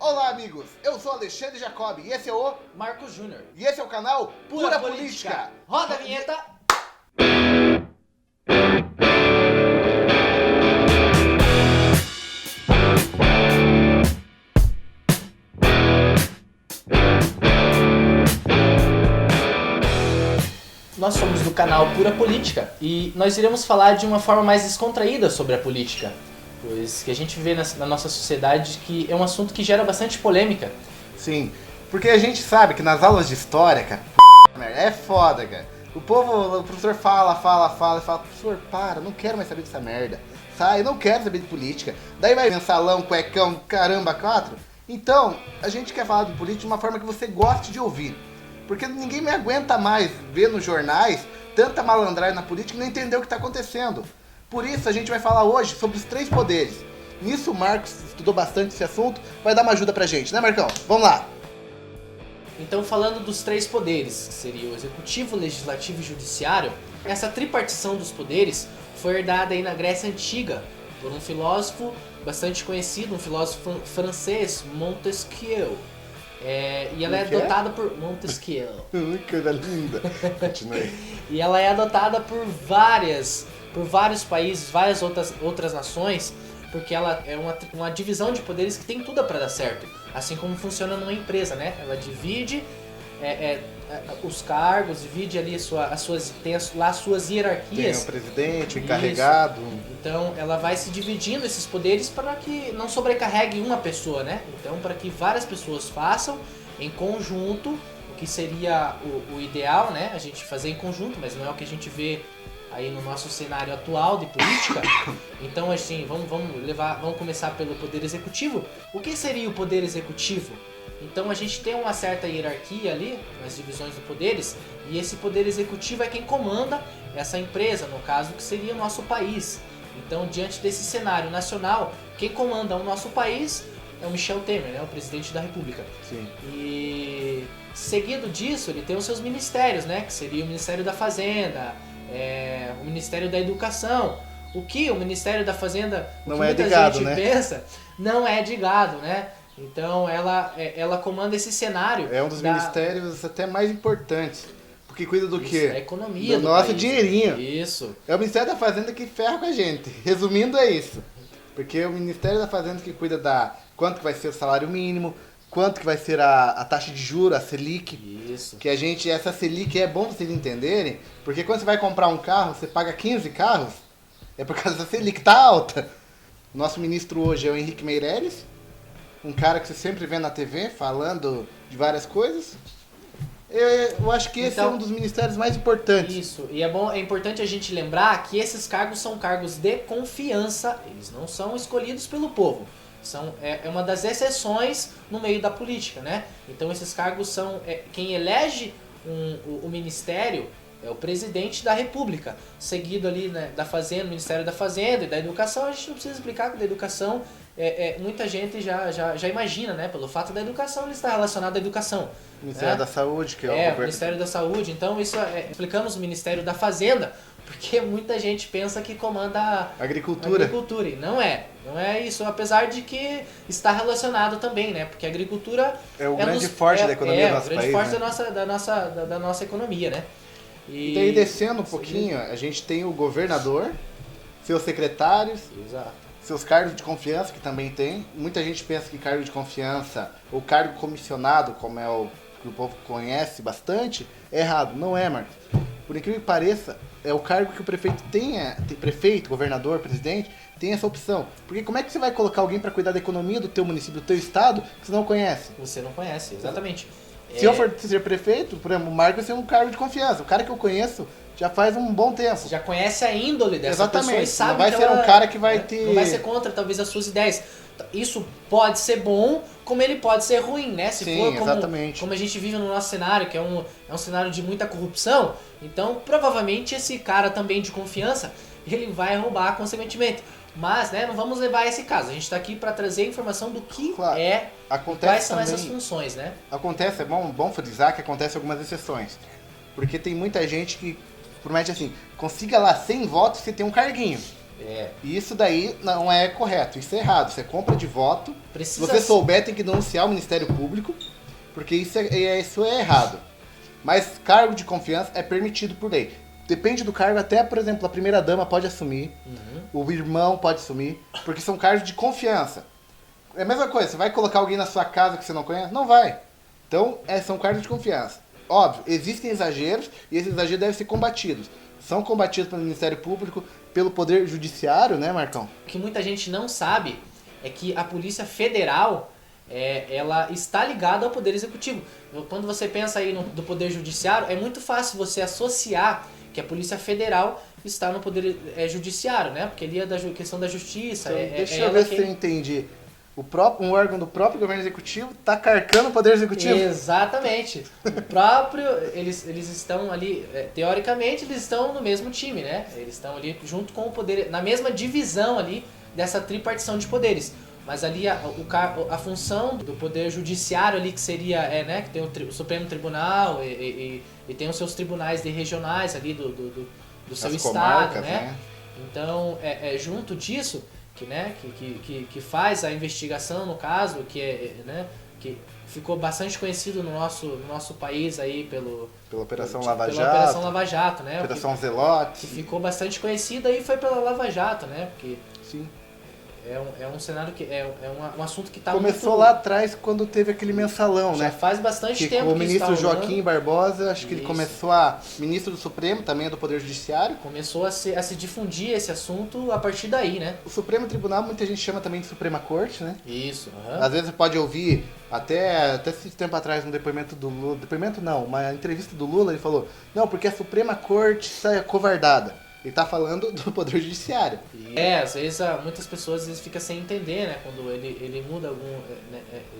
Olá, amigos! Eu sou Alexandre Jacob e esse é o Marcos Júnior. E esse é o canal Pura Política. Roda a vinheta! Nós somos do canal Pura Política e nós iremos falar de uma forma mais descontraída sobre a política, pois que a gente vê na nossa sociedade que é um assunto que gera bastante polêmica. Sim, porque a gente sabe que nas aulas de história, cara, é foda, cara. O professor fala, professor, para, não quero mais saber dessa merda. Sai, não quero saber de política. Daí vai mensalão, cuecão, caramba, quatro. Então, a gente quer falar de política de uma forma que você goste de ouvir. Porque ninguém me aguenta mais ver nos jornais tanta malandragem na política e não entender o que está acontecendo. Por isso a gente vai falar hoje sobre os 3 poderes. Nisso o Marcos estudou bastante esse assunto, vai dar uma ajuda pra gente, né, Marcão? Vamos lá! Então, falando dos 3 poderes, que seria o executivo, legislativo e judiciário, essa tripartição dos poderes foi herdada aí na Grécia Antiga por um filósofo bastante conhecido, um filósofo francês, Montesquieu. E ela é adotada por Montesquieu. Coisa linda! Continue. E ela é adotada por vários países, várias outras nações, porque ela é uma divisão de poderes que tem tudo para dar certo. Assim como funciona numa empresa, né? Ela divide os cargos, divide ali tem lá as suas hierarquias. Tem o presidente, o encarregado. Então ela vai se dividindo esses poderes para que não sobrecarregue uma pessoa, né? Então para que várias pessoas façam em conjunto, o que seria o ideal, né? A gente fazer em conjunto, mas não é o que a gente vê aí no nosso cenário atual de política. Então assim, vamos começar pelo poder executivo. O que seria o poder executivo? Então a gente tem uma certa hierarquia ali nas divisões de poderes, e esse poder executivo é quem comanda essa empresa, no caso que seria o nosso país. Então, diante desse cenário nacional, quem comanda o nosso país é o Michel Temer, né, o presidente da República. Sim. E seguido disso, ele tem os seus ministérios, né, que seria o Ministério da Fazenda, o Ministério da Educação. O que o Ministério da Fazenda, não que é muita de gado, gente né? pensa, não é de gado, né? Então ela comanda esse cenário. É um dos ministérios até mais importantes. Porque cuida do quê? Da economia do do nosso país. dinheirinho. Isso. É o Ministério da Fazenda que ferra com a gente. Resumindo, é isso. Porque é o Ministério da Fazenda que cuida da quanto que vai ser o salário mínimo, quanto que vai ser a taxa de juros, a Selic. Isso. Que essa Selic é bom vocês entenderem, porque quando você vai comprar um carro, você paga 15 carros, é por causa da Selic, tá alta. Nosso ministro hoje é o Henrique Meirelles, um cara que você sempre vê na TV falando de várias coisas. Eu acho que esse é um dos ministérios mais importantes. Isso, e é importante a gente lembrar que esses cargos são cargos de confiança, eles não são escolhidos pelo povo. É uma das exceções no meio da política, né? Então esses cargos são... quem elege o ministério é o presidente da República, seguido ali, né, da Fazenda, Ministério da Fazenda e da Educação. A gente não precisa explicar que da Educação muita gente já imagina, né? Pelo fato da educação, ele está relacionado à educação. Ministério da Saúde, que é o governo. Ministério da Saúde. Então, isso explicamos o Ministério da Fazenda, porque muita gente pensa que comanda a agricultura. E não é isso, apesar de que está relacionado também, né? Porque a agricultura é o grande forte da economia do nosso país. É o grande forte, né? da nossa economia, né? E daí, descendo um pouquinho, a gente tem o governador, seus secretários. Exato. Seus cargos de confiança, que também tem. Muita gente pensa que cargo de confiança ou cargo comissionado, como é o que o povo conhece bastante, é errado. Não é, Marcos. Por incrível que pareça, é o cargo que o prefeito tem prefeito, governador, presidente, tem essa opção. Porque como é que você vai colocar alguém para cuidar da economia do teu município, do teu estado, que você não conhece? Você não conhece, exatamente. Se eu for ser prefeito, por exemplo, o Marcos é um cargo de confiança. O cara que eu conheço já faz um bom tempo. Você já conhece a índole dessa pessoa e sabe não vai que ser um cara que vai ter... Não vai ser contra, talvez, as suas ideias. Isso pode ser bom, como ele pode ser ruim, né? Se Sim, for exatamente. Como a gente vive no nosso cenário, que é um cenário de muita corrupção, então, provavelmente, esse cara também de confiança, ele vai roubar consequentemente. Mas, né, não vamos levar a esse caso. A gente está aqui para trazer a informação do que quais são essas funções, né? Acontece, é bom frisar que acontece algumas exceções. Porque tem muita gente que promete assim, consiga lá 100 votos e você tem um carguinho. E isso daí não é correto, isso é errado. Isso é compra de voto. Se Precisa você souber, tem que denunciar o Ministério Público, porque isso é errado. Mas cargo de confiança é permitido por lei. Depende do cargo, até, por exemplo, a primeira-dama pode assumir, o irmão pode assumir, porque são cargos de confiança. É a mesma coisa, você vai colocar alguém na sua casa que você não conhece? Não vai. Então, são cargos de confiança. Óbvio, existem exageros e esses exageros devem ser combatidos. São combatidos pelo Ministério Público, pelo Poder Judiciário, né, Marcão? O que muita gente não sabe é que a Polícia Federal, ela está ligada ao Poder Executivo. Quando você pensa aí do Poder Judiciário, é muito fácil você associar que a Polícia Federal está no Poder Judiciário, né? Porque ali é da questão da justiça. Então, deixa eu ver se eu entendi. Um órgão do próprio governo executivo está carcando o Poder Executivo? Exatamente. O próprio, eles estão ali, teoricamente, eles estão no mesmo time, né? Eles estão ali junto com o poder, na mesma divisão ali dessa tripartição de poderes. Mas ali a função do Poder Judiciário ali, que seria, né, que tem o Supremo Tribunal e tem os seus tribunais regionais ali do seu estado, né? Então, junto disso, que faz a investigação, no caso, que ficou bastante conhecido no nosso país aí pela Operação Lava Jato, né? Operação Zelote. Que ficou bastante conhecida aí foi pela Lava Jato, né? Porque sim. É um cenário que um assunto que tá começou muito... lá atrás quando teve aquele mensalão, já né? Faz bastante tempo o ministro Joaquim Barbosa, acho que ele começou ministro do Supremo, também do Poder Judiciário. Começou a se difundir esse assunto a partir daí, né? O Supremo Tribunal, muita gente chama também de Suprema Corte, né? Isso. Às vezes você pode ouvir, até esse tempo atrás, um depoimento do Lula, uma entrevista do Lula, ele falou, não, porque a Suprema Corte está covardada. Ele tá falando do Poder Judiciário. Às vezes muitas pessoas ficam sem entender, né? Quando ele muda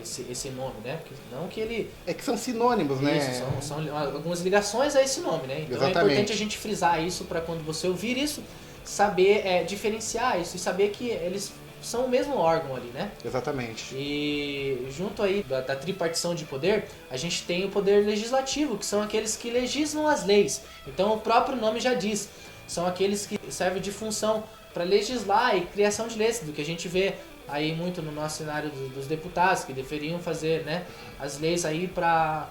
esse nome, né? Porque não que ele... É que são sinônimos, né? Isso, são algumas ligações a esse nome, né? Então é importante a gente frisar isso para quando você ouvir isso, saber diferenciar isso e saber que eles são o mesmo órgão ali, né? Exatamente. E junto aí da tripartição de poder, a gente tem o poder legislativo, que são aqueles que legislam as leis. Então o próprio nome já diz. São aqueles que servem de função para legislar e criação de leis, do que a gente vê aí muito no nosso cenário dos deputados, que deveriam fazer, né, as leis aí para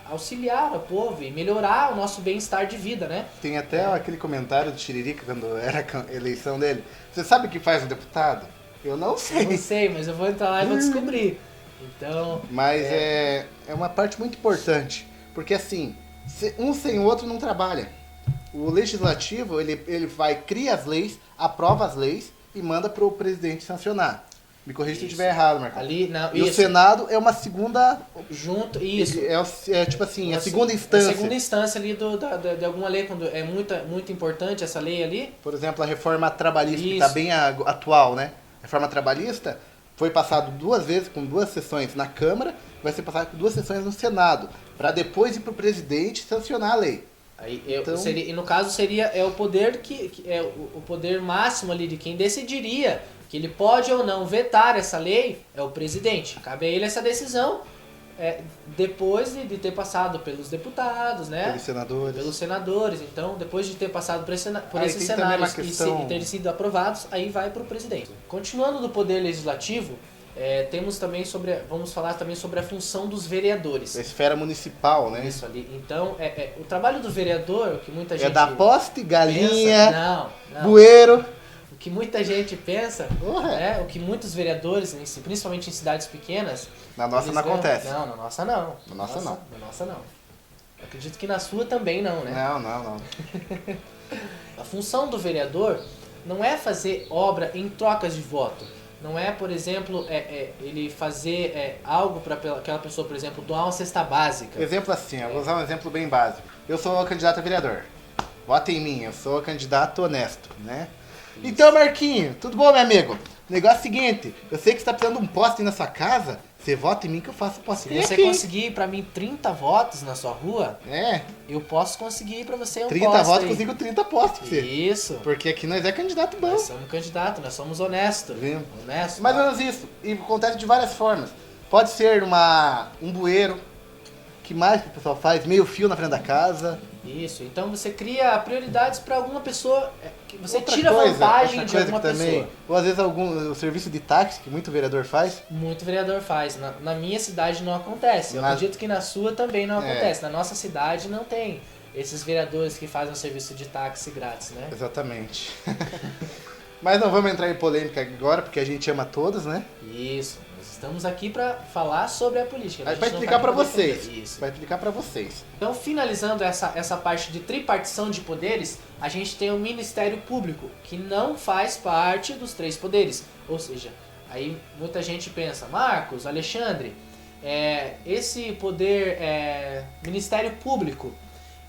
auxiliar o povo e melhorar o nosso bem-estar de vida, né? Tem até aquele comentário do Tiririca quando era a eleição dele. Você sabe o que faz um deputado? Eu não sei. Eu não sei, mas eu vou entrar lá e vou descobrir. Então... Mas é uma parte muito importante, porque assim, um sem o outro não trabalha. O legislativo, ele cria as leis, aprova as leis e manda para o presidente sancionar. Me corrija se eu estiver errado, Marcão. O Senado é uma segunda... Junto, isso. É tipo assim, a segunda instância. A segunda instância ali de alguma lei, quando é muito importante essa lei ali. Por exemplo, a reforma trabalhista, que está bem atual, né? A reforma trabalhista foi passado 2 vezes, com 2 sessões na Câmara, vai ser passado com 2 sessões no Senado, para depois ir para o presidente sancionar a lei. E no caso seria o poder que é o poder máximo ali de quem decidiria que ele pode ou não vetar essa lei é o presidente. Cabe a ele essa decisão depois de ter passado pelos deputados, né? Pelos senadores. Então, depois de ter passado por esses cenários e terem sido aprovados, aí vai para o presidente. Continuando do poder legislativo, temos também vamos falar também sobre a função dos vereadores. A esfera municipal, né? Isso ali. Então, o trabalho do vereador, o que muita gente... dar poste, galinha, não. bueiro. O que muita gente pensa, o que muitos vereadores, principalmente em cidades pequenas... Na nossa não acontece. Não, na nossa não. Na nossa não. Na nossa não. Eu acredito que na sua também não, né? Não. A função do vereador não é fazer obra em trocas de voto. Não é, por exemplo, ele fazer algo para aquela pessoa, por exemplo, doar uma cesta básica. Exemplo assim, eu vou usar um exemplo bem básico. Eu sou candidato a vereador. Vota em mim, eu sou candidato honesto, né? Isso. Então, Marquinho, tudo bom, meu amigo? O negócio é o seguinte, eu sei que você tá precisando de um poste na sua casa, você vota em mim que eu faço o poste. Se você conseguir pra mim 30 votos na sua rua, É. eu posso conseguir pra você um 30 poste votos, aí. consigo 30 postos pra você. Isso. Porque aqui nós é candidato bom. Nós somos candidato, nós somos honestos. Vendo? Honesto. Mais ou menos isso. E acontece de várias formas. Pode ser um bueiro, que mais que o pessoal faz? Meio fio na frente da casa. Isso, então você cria prioridades para alguma pessoa, que você Outra tira coisa, vantagem outra de coisa alguma que também, pessoa. ou às vezes o serviço de táxi, que muito vereador faz, Muito vereador faz. Na minha cidade não acontece. Eu acredito que na sua também não acontece. Na nossa cidade não tem esses vereadores que fazem o serviço de táxi grátis, né? exatamente. Mas não vamos entrar em polêmica agora, porque a gente ama todos, né? Isso. Nós estamos aqui para falar sobre a política. A gente Vai não explicar tá pra aqui pra vocês. defender. Isso. Vai explicar pra vocês. Então, finalizando essa parte de tripartição de poderes, a gente tem o Ministério Público, que não faz parte dos 3 poderes. Ou seja, aí muita gente pensa, Marcos, Alexandre, esse poder, Ministério Público,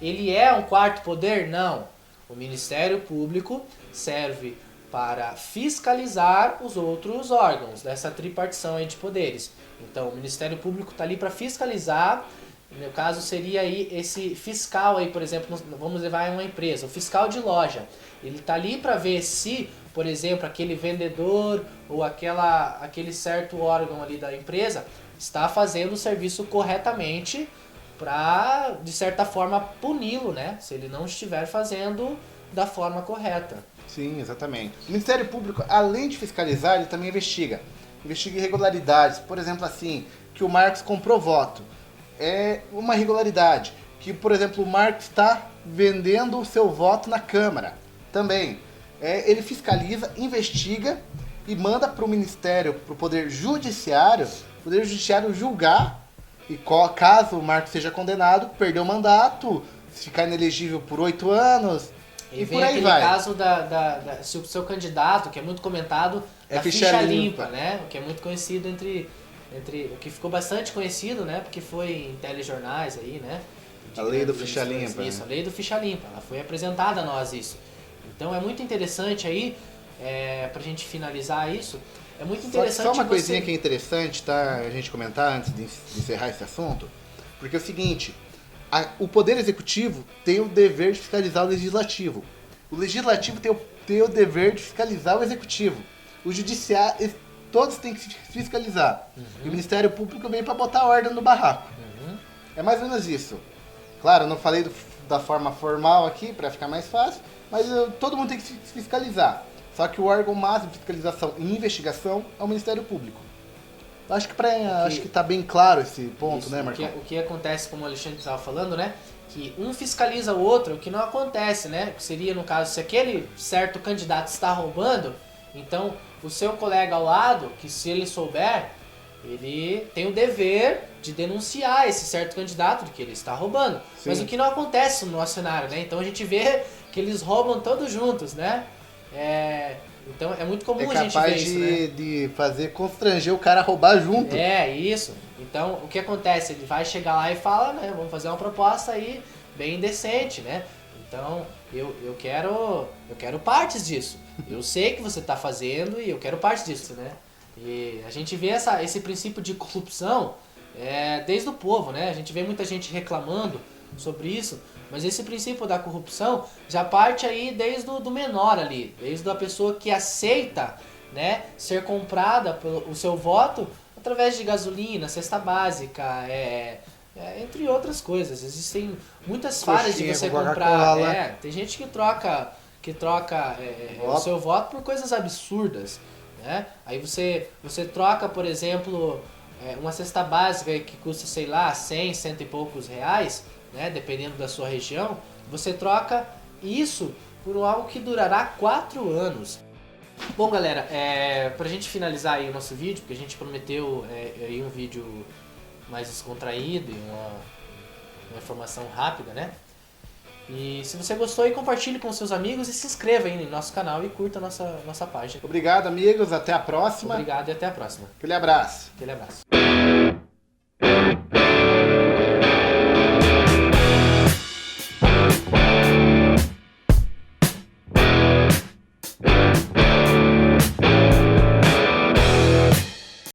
ele é um 4º poder? Não. O Ministério Público serve para fiscalizar os outros órgãos dessa tripartição aí de poderes. Então, o Ministério Público está ali para fiscalizar. No meu caso, seria aí esse fiscal aí, por exemplo, vamos levar em uma empresa, o fiscal de loja. Ele está ali para ver se, por exemplo, aquele vendedor ou aquele certo órgão ali da empresa está fazendo o serviço corretamente para, de certa forma, puni-lo, né? Se ele não estiver fazendo da forma correta. Sim, exatamente. O Ministério Público, além de fiscalizar, ele também investiga. Investiga irregularidades. Por exemplo, assim, que o Marcos comprou voto. É uma irregularidade. Que, por exemplo, o Marcos está vendendo o seu voto na Câmara. Também. Ele fiscaliza, investiga e manda para o Ministério, para o Poder Judiciário julgar. E caso o Marcos seja condenado, perder o mandato, ficar inelegível por 8 anos... E vem aquele caso se o seu candidato, que é muito comentado, da ficha limpa, né? O que é muito conhecido entre o que ficou bastante conhecido, né? Porque foi em telejornais aí, né? A lei do ficha limpa. Isso, a lei do ficha limpa. Ela foi apresentada a nós isso. Então é muito interessante aí, pra gente finalizar isso, é muito interessante... Só uma coisinha que é interessante, tá? A gente comentar antes de encerrar esse assunto. Porque é o seguinte... O Poder Executivo tem o dever de fiscalizar o Legislativo. O Legislativo tem o dever de fiscalizar o Executivo. O Judiciário, todos têm que se fiscalizar. E o Ministério Público vem para botar ordem no barraco. É mais ou menos isso. Claro, eu não falei da forma formal aqui, para ficar mais fácil, mas todo mundo tem que se fiscalizar. Só que o órgão máximo de fiscalização e investigação é o Ministério Público. Acho que tá bem claro esse ponto, isso, né, Marcão? O que acontece, como o Alexandre estava falando, né? Que um fiscaliza o outro, o que não acontece, né? Que seria, no caso, se aquele certo candidato está roubando, então o seu colega ao lado, que se ele souber, ele tem o dever de denunciar esse certo candidato de que ele está roubando. Sim. Mas o que não acontece no nosso cenário, né? Então a gente vê que eles roubam todos juntos, né? Então é muito comum a gente ver isso, né? De fazer constranger o cara a roubar junto. Isso. Então o que acontece? Ele vai chegar lá e fala, né? Vamos fazer uma proposta aí bem decente, né? Então eu quero partes disso. Eu sei que você está fazendo e eu quero partes disso, né? E a gente vê esse princípio de corrupção desde o povo, né? A gente vê muita gente reclamando sobre isso. Mas esse princípio da corrupção já parte aí desde do menor ali, desde a pessoa que aceita, né, ser comprada pelo o seu voto através de gasolina, cesta básica, entre outras coisas. Existem muitas falhas de você comprar. Tem gente que troca o seu voto por coisas absurdas, né? Aí você troca, por exemplo, uma cesta básica que custa, sei lá, 100 e poucos reais, né, dependendo da sua região, você troca isso por algo que durará 4 anos. Bom, galera, pra gente finalizar aí o nosso vídeo, porque a gente prometeu aí um vídeo mais descontraído e uma informação rápida, né? E se você gostou, aí compartilhe com seus amigos e se inscreva aí no nosso canal e curta a nossa página. Obrigado, amigos. Até a próxima. Obrigado e até a próxima. Aquele abraço. Aquele abraço.